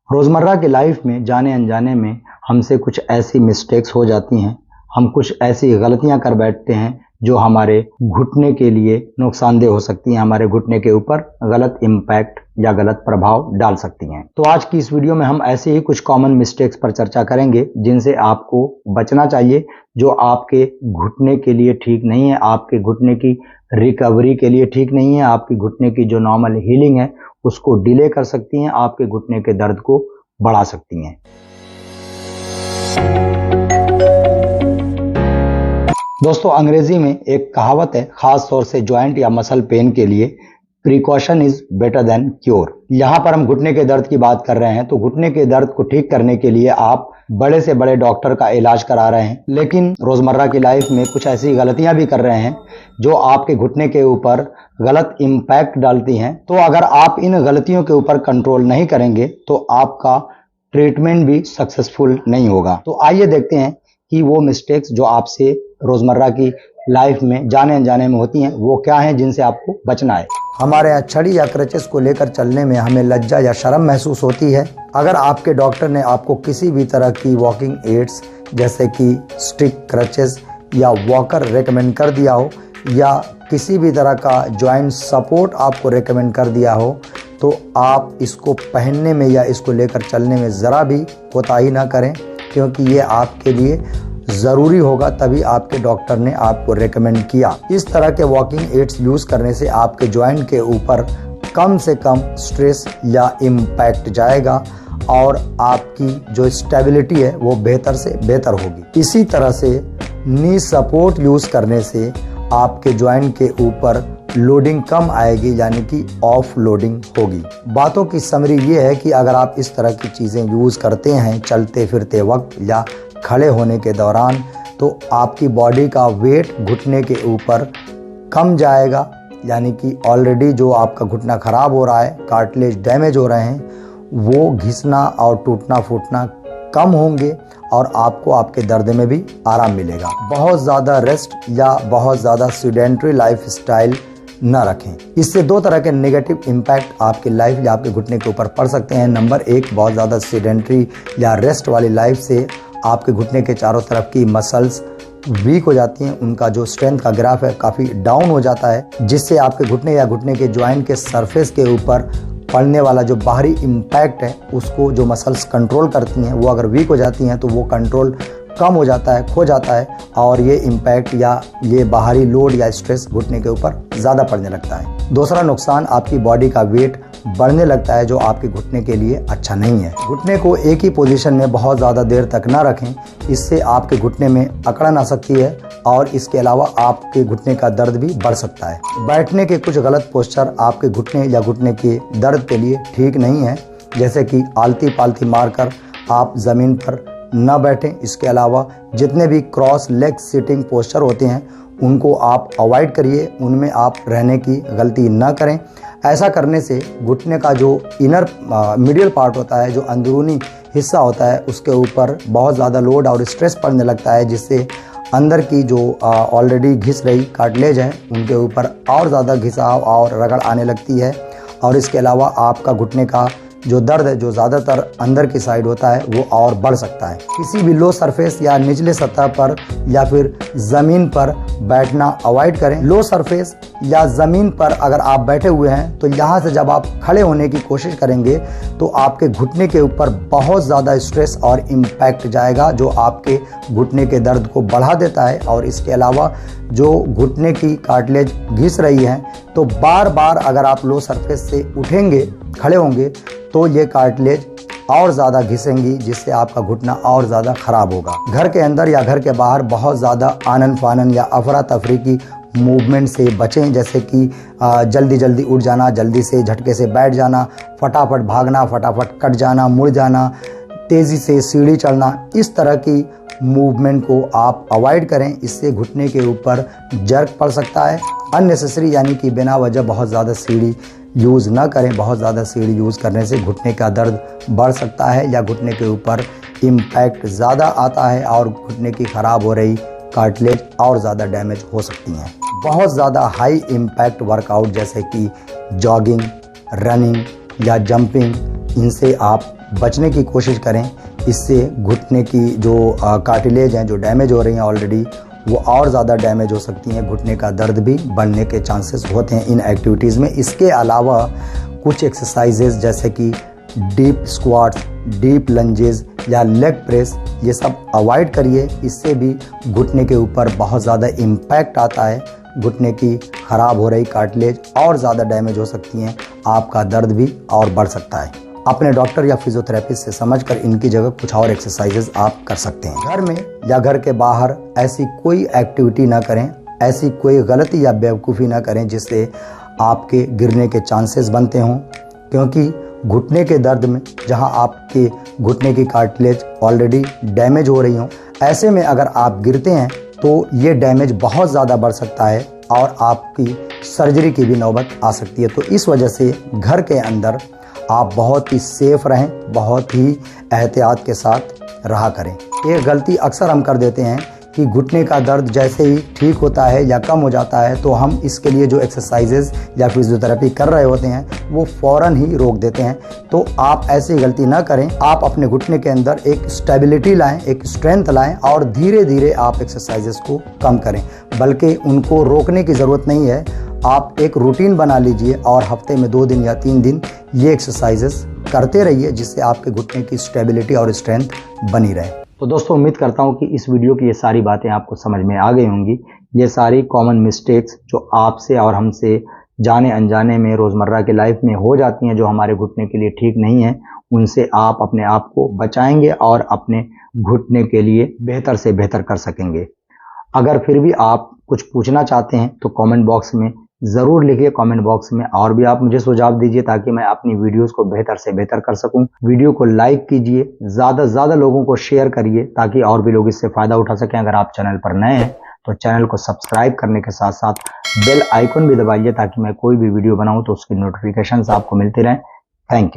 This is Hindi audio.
रोज़मर्रा की लाइफ में जाने अनजाने में हमसे कुछ ऐसी मिस्टेक्स हो जाती हैं, हम कुछ ऐसी गलतियां कर बैठते हैं जो हमारे घुटने के लिए नुकसानदेह हो सकती हैं, हमारे घुटने के ऊपर गलत इम्पैक्ट या गलत प्रभाव डाल सकती हैं। तो आज की इस वीडियो में हम ऐसे ही कुछ कॉमन मिस्टेक्स पर चर्चा करेंगे जिनसे आपको बचना चाहिए, जो आपके घुटने के लिए ठीक नहीं है, आपके घुटने की रिकवरी के लिए ठीक नहीं है, आपकी घुटने की जो नॉर्मल हीलिंग है उसको डिले कर सकती हैं, आपके घुटने के दर्द को बढ़ा सकती हैं। दोस्तों, अंग्रेजी में एक कहावत है, खास तौर से ज्वाइंट या मसल पेन के लिए, precaution is better than cure. यहाँ पर हम घुटने के दर्द की बात कर रहे हैं, तो घुटने के दर्द को ठीक करने के लिए आप बड़े से बड़े डॉक्टर का इलाज करा रहे हैं, लेकिन रोजमर्रा की लाइफ में कुछ ऐसी गलतियां भी कर रहे हैं जो आपके घुटने के ऊपर गलत इम्पैक्ट डालती हैं। तो अगर आप इन गलतियों के ऊपर कंट्रोल नहीं करेंगे तो आपका ट्रीटमेंट भी सक्सेसफुल नहीं होगा। तो आइए देखते हैं कि वो मिस्टेक्स जो आपसे रोजमर्रा की लाइफ में जाने अनजाने में होती हैं वो क्या हैं, जिनसे आपको बचना है। हमारे यहाँ छड़ी या क्रचेस को लेकर चलने में हमें लज्जा या शर्म महसूस होती है। अगर आपके डॉक्टर ने आपको किसी भी तरह की वॉकिंग एड्स जैसे कि स्टिक, क्रचेस या वॉकर रेकमेंड कर दिया हो, या किसी भी तरह का जॉइंट सपोर्ट आपको रेकमेंड कर दिया हो, तो आप इसको पहनने में या इसको लेकर चलने में ज़रा भी कोताही ना करें, क्योंकि ये आपके लिए ज़रूरी होगा, तभी आपके डॉक्टर ने आपको रेकमेंड किया। इस तरह के वॉकिंग एड्स यूज़ करने से आपके जॉइंट के ऊपर कम से कम स्ट्रेस या इम्पैक्ट जाएगा और आपकी जो स्टेबिलिटी है वो बेहतर से बेहतर होगी। इसी तरह से नी सपोर्ट यूज़ करने से आपके जॉइंट के ऊपर लोडिंग कम आएगी, यानी कि ऑफ लोडिंग होगी। बातों की समरी ये है कि अगर आप इस तरह की चीज़ें यूज़ करते हैं चलते फिरते वक्त या खड़े होने के दौरान, तो आपकी बॉडी का वेट घुटने के ऊपर कम जाएगा, यानी कि ऑलरेडी जो आपका घुटना ख़राब हो रहा है, कार्टिलेज डैमेज हो रहे हैं, वो घिसना और टूटना फूटना कम होंगे और आपको आपके दर्द में भी आराम मिलेगा। बहुत ज़्यादा रेस्ट या बहुत ज़्यादा सीडेंट्री लाइफ स्टाइल न रखें। इससे दो तरह के नेगेटिव इम्पैक्ट आपकी लाइफ या आपके घुटने के ऊपर पड़ सकते हैं। नंबर एक, बहुत ज़्यादा सीडेंट्री या रेस्ट वाली लाइफ से आपके घुटने के चारों तरफ की मसल्स वीक हो जाती हैं, उनका जो स्ट्रेंथ का ग्राफ है काफ़ी डाउन हो जाता है, जिससे आपके घुटने या घुटने के ज्वाइंट के सरफेस के ऊपर पड़ने वाला जो बाहरी इम्पैक्ट है उसको जो मसल्स कंट्रोल करती हैं वो अगर वीक हो जाती हैं तो वो कंट्रोल कम हो जाता है, खो जाता है, और ये इम्पैक्ट या ये बाहरी लोड या स्ट्रेस घुटने के ऊपर ज़्यादा पड़ने लगता है। दूसरा नुकसान, आपकी बॉडी का वेट बढ़ने लगता है, जो आपके घुटने के लिए अच्छा नहीं है। घुटने को एक ही पोजीशन में बहुत ज़्यादा देर तक ना रखें, इससे आपके घुटने में अकड़न आ सकती है और इसके अलावा आपके घुटने का दर्द भी बढ़ सकता है। बैठने के कुछ गलत पोस्चर आपके घुटने या घुटने के दर्द के लिए ठीक नहीं है, जैसे कि आलती पालती मारकर आप ज़मीन पर न बैठें। इसके अलावा जितने भी क्रॉस लेग सिटिंग पोस्चर होते हैं उनको आप अवॉइड करिए, उनमें आप रहने की गलती न करें। ऐसा करने से घुटने का जो इनर मिडियल पार्ट होता है, जो अंदरूनी हिस्सा होता है, उसके ऊपर बहुत ज़्यादा लोड और स्ट्रेस पड़ने लगता है, जिससे अंदर की जो ऑलरेडी घिस रही कार्टिलेज है उनके ऊपर और ज़्यादा घिसाव और रगड़ आने लगती है। और इसके अलावा आपका घुटने का जो दर्द है, जो ज़्यादातर अंदर की साइड होता है, वो और बढ़ सकता है। किसी भी लो सरफेस या निचले सतह पर या फिर ज़मीन पर बैठना अवॉइड करें। लो सरफेस या ज़मीन पर अगर आप बैठे हुए हैं तो यहाँ से जब आप खड़े होने की कोशिश करेंगे तो आपके घुटने के ऊपर बहुत ज़्यादा स्ट्रेस और इम्पैक्ट जाएगा, जो आपके घुटने के दर्द को बढ़ा देता है। और इसके अलावा जो घुटने की कार्टिलेज घिस रही है, तो बार बार अगर आप लो सरफेस से उठेंगे, खड़े होंगे, तो ये कार्टिलेज और ज़्यादा घिसेंगी, जिससे आपका घुटना और ज़्यादा ख़राब होगा। घर के अंदर या घर के बाहर बहुत ज़्यादा आनन फानन या अफरा तफरी की मूवमेंट से बचें, जैसे कि जल्दी जल्दी उठ जाना, जल्दी से झटके से बैठ जाना, फटाफट भागना, फटाफट कट जाना, मुड़ जाना, तेज़ी से सीढ़ी चढ़ना। इस तरह की मूवमेंट को आप अवॉइड करें, इससे घुटने के ऊपर जर्क पड़ सकता है। अननेसेसरी यानी कि बिना वजह बहुत ज़्यादा सीढ़ी यूज़ ना करें। बहुत ज़्यादा सीढ़ी यूज़ करने से घुटने का दर्द बढ़ सकता है या घुटने के ऊपर इम्पैक्ट ज़्यादा आता है और घुटने की ख़राब हो रही कार्टिलेज और ज़्यादा डैमेज हो सकती हैं। बहुत ज़्यादा हाई इम्पैक्ट वर्कआउट जैसे कि जॉगिंग, रनिंग या जंपिंग, इनसे आप बचने की कोशिश करें। इससे घुटने की जो कार्टिलेज हैं जो डैमेज हो रही हैं ऑलरेडी, वो और ज़्यादा डैमेज हो सकती हैं। घुटने का दर्द भी बढ़ने के चांसेस होते हैं इन एक्टिविटीज़ में। इसके अलावा कुछ एक्सरसाइजेज जैसे कि डीप स्क्वाट्स, डीप लंजेस या लेग प्रेस, ये सब अवॉइड करिए। इससे भी घुटने के ऊपर बहुत ज़्यादा इम्पैक्ट आता है। घुटने की ख़राब हो रही कार्टिलेज और ज़्यादा डैमेज हो सकती हैं, आपका दर्द भी और बढ़ सकता है। अपने डॉक्टर या फिजियोथेरेपिस्ट से समझकर इनकी जगह कुछ और एक्सरसाइजेज आप कर सकते हैं। घर में या घर के बाहर ऐसी कोई एक्टिविटी ना करें, ऐसी कोई गलती या बेवकूफ़ी ना करें जिससे आपके गिरने के चांसेस बनते हों, क्योंकि घुटने के दर्द में जहां आपके घुटने की कार्टिलेज ऑलरेडी डैमेज हो रही हो, ऐसे में अगर आप गिरते हैं तो ये डैमेज बहुत ज़्यादा बढ़ सकता है और आपकी सर्जरी की भी नौबत आ सकती है। तो इस वजह से घर के अंदर आप बहुत ही सेफ रहें, बहुत ही एहतियात के साथ रहा करें। ये गलती अक्सर हम कर देते हैं कि घुटने का दर्द जैसे ही ठीक होता है या कम हो जाता है तो हम इसके लिए जो एक्सरसाइजेज या फिजियोथेरेपी कर रहे होते हैं वो फ़ौरन ही रोक देते हैं। तो आप ऐसी गलती ना करें। आप अपने घुटने के अंदर एक स्टेबिलिटी लाएं, एक स्ट्रेंथ लाएं और धीरे धीरे आप एक्सरसाइजेज को कम करें, बल्कि उनको रोकने की ज़रूरत नहीं है। आप एक रूटीन बना लीजिए और हफ्ते में 2 दिन या 3 दिन ये एक्सरसाइजेस करते रहिए, जिससे आपके घुटने की स्टेबिलिटी और स्ट्रेंथ बनी रहे। तो दोस्तों, उम्मीद करता हूँ कि इस वीडियो की ये सारी बातें आपको समझ में आ गई होंगी। ये सारी कॉमन मिस्टेक्स जो आपसे और हमसे जाने अनजाने में रोज़मर्रा की लाइफ में हो जाती हैं, जो हमारे घुटने के लिए ठीक नहीं है, उनसे आप अपने आप को बचाएंगे और अपने घुटने के लिए बेहतर से बेहतर कर सकेंगे। अगर फिर भी आप कुछ पूछना चाहते हैं तो कमेंट बॉक्स में ज़रूर लिखिए। कमेंट बॉक्स में और भी आप मुझे सुझाव दीजिए ताकि मैं अपनी वीडियोस को बेहतर से बेहतर कर सकूं। वीडियो को लाइक कीजिए, ज़्यादा से ज़्यादा लोगों को शेयर करिए ताकि और भी लोग इससे फ़ायदा उठा सकें। अगर आप चैनल पर नए हैं तो चैनल को सब्सक्राइब करने के साथ साथ बेल आइकन भी दबाइए ताकि मैं कोई भी वीडियो बनाऊँ तो उसकी नोटिफिकेशन आपको मिलती रहें। Thank you.